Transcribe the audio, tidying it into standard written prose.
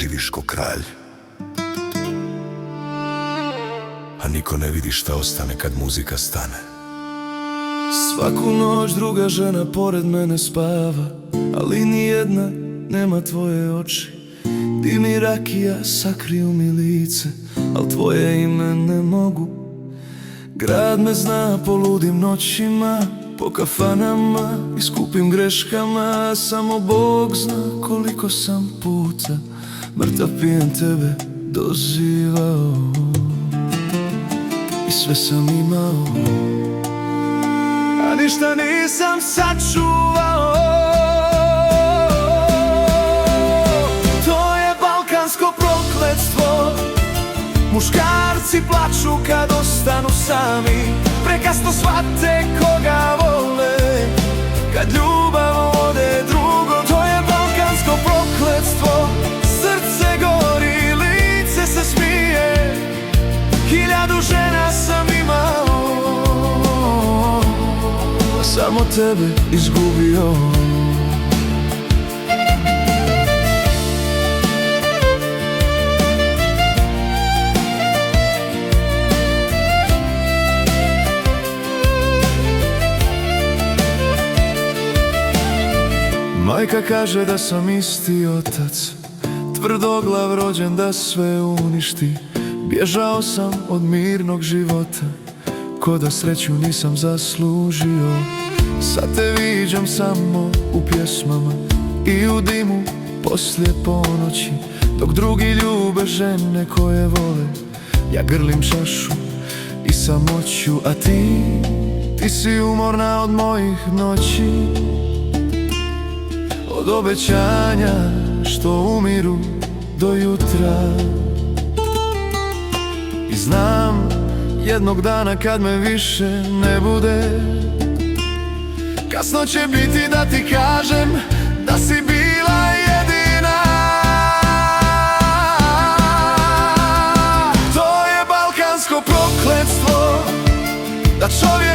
živiš ko kralj. A niko ne vidi šta ostane kad muzika stane. Svaku noć druga žena pored mene spava, ali nijedna nema tvoje oči. Dim i rakija sakriju mi lice, al tvoje ime ne mogu. Grad me zna po ludim noćima, po kafanama i skupim greškama. Samo Bog zna koliko sam puta mrtav pijen tebe dozivao. I sve sam imao, a ništa nisam sačuvao. To je balkansko prokletstvo. Muškarci plaču kad ostanu sami, prekasno shvate koga vole, kad ljubav ode drugo. To je balkansko prokletstvo. Srce gori, lice se smije, 1000 žena sam imao, a samo tebe izgubio. Majka kaže da sam isti otac, tvrdoglav rođen da sve uništi. Bježao sam od mirnog života, ko da sreću nisam zaslužio. Sad te viđam samo u pjesmama i u dimu poslije ponoći, dok drugi ljube žene koje vole. Ja grlim čašu i samoću, a ti si umorna od mojih noći, od obećanja što umiru do jutra. I znam, jednog dana kad me više ne bude, kasno će biti da ti kažem da si bila jedina. To je balkansko prokletstvo, da čovjek